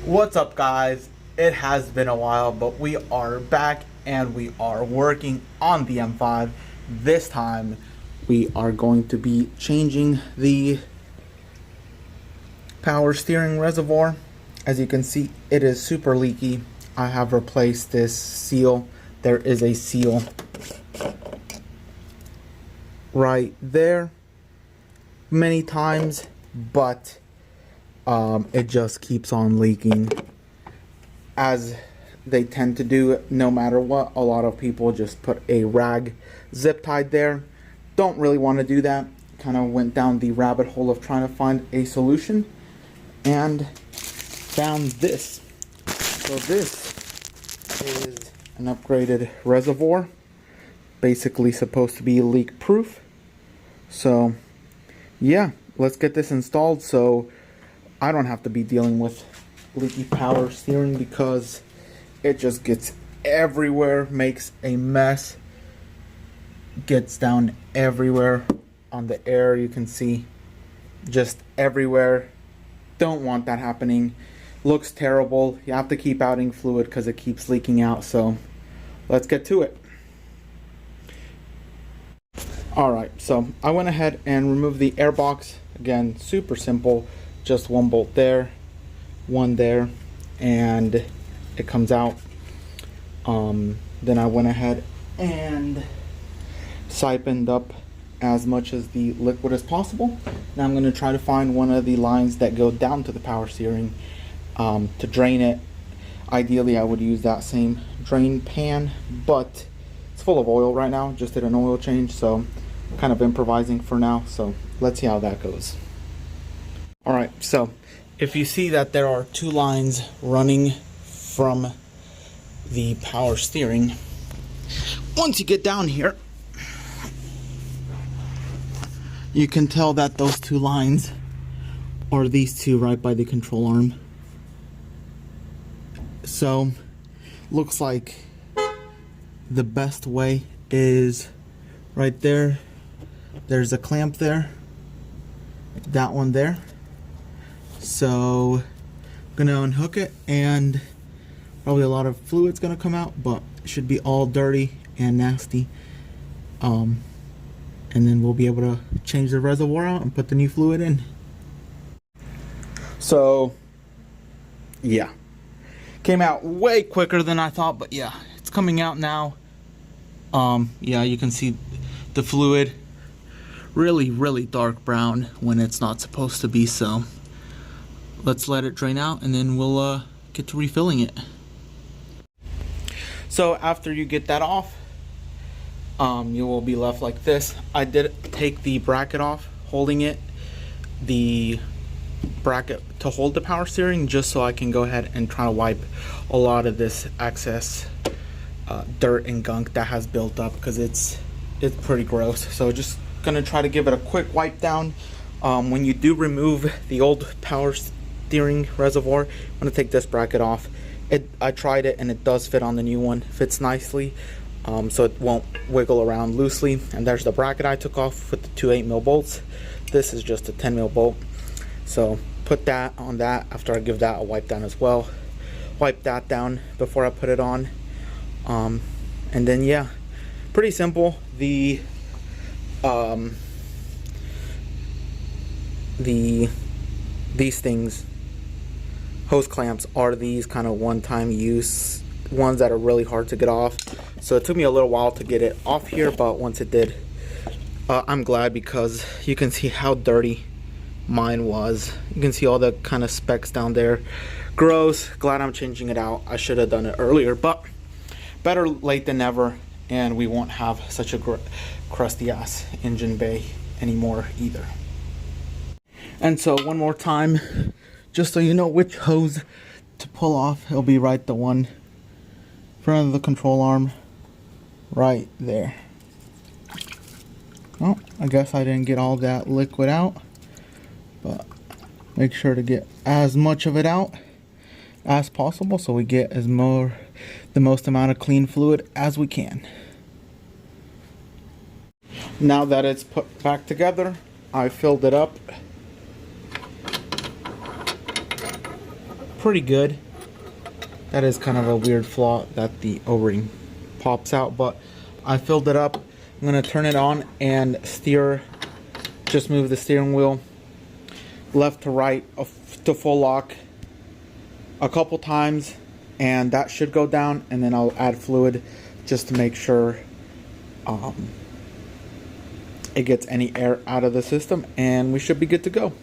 What's up, guys? It has been a while, but we are back and we are working on the M5. This time we are going to be changing the power steering reservoir. As you can see, it is super leaky. I have replaced this seal. There is a seal right there many times, but it just keeps on leaking, as they tend to do no matter what. A lot of people just put a rag zip tied there. Don't really want to do that. Kind of went down the rabbit hole of trying to find a solution and found this. So this is an upgraded reservoir, basically supposed to be leak proof. So yeah, let's get this installed so I don't have to be dealing with leaky power steering, because it just gets everywhere, makes a mess, gets down everywhere on the air. You can see just everywhere. Don't want that happening. Looks terrible. You have to keep adding fluid because it keeps leaking out. So let's get to it. Alright, so I went ahead and removed the air box. Again, super simple. Just one bolt there, one there, and it comes out. Then I went ahead and siphoned up as much as the liquid as possible. Now I'm going to try to find one of the lines that go down to the power steering to drain it. Ideally I would use that same drain pan, but it's full of oil right now. Just did an oil change, so I'm kind of improvising for now. So let's see how that goes. Alright, so if you see that there are two lines running from the power steering, once you get down here, you can tell that those two lines are these two right by the control arm. So looks like the best way is right there. There's a clamp there, that one there. So I'm gonna unhook it, and probably a lot of fluid's gonna come out, but it should be all dirty and nasty. And then we'll be able to change the reservoir out and put the new fluid in. So yeah, came out way quicker than I thought, but yeah, it's coming out now. Yeah, you can see the fluid really dark brown when it's not supposed to be. So let's let it drain out, and then we'll get to refilling it. So after you get that off, you will be left like this. I did take the bracket off, holding it, the bracket to hold the power steering, just so I can go ahead and try to wipe a lot of this excess dirt and gunk that has built up, because it's pretty gross. So just gonna try to give it a quick wipe down. When you do remove the old power steering reservoir, I'm gonna take this bracket off. I tried it and it does fit on the new one, fits nicely, so it won't wiggle around loosely. And there's the bracket I took off with the two 8mm bolts. This is just a 10mm bolt, so put that on that after I give that a wipe down as well. Wipe that down before I put it on, and then yeah, pretty simple. These things, hose clamps, are these kind of one-time use ones that are really hard to get off. So it took me a little while to get it off here, but once it did, I'm glad, because you can see how dirty mine was. You can see all the kind of specks down there. Gross. Glad I'm changing it out. I should have done it earlier, but better late than never, and we won't have such a crusty ass engine bay anymore either. And so one more time, just so you know which hose to pull off, it'll be right the one in front of the control arm, right there. Oh, I guess I didn't get all that liquid out, but make sure to get as much of it out as possible so we get the most amount of clean fluid as we can. Now that it's put back together, I filled it up pretty good. That is kind of a weird flaw that the O-ring pops out, but I filled it up. I'm gonna turn it on and steer, just move the steering wheel left to right to full lock a couple times, and that should go down, and then I'll add fluid just to make sure it gets any air out of the system, and we should be good to go.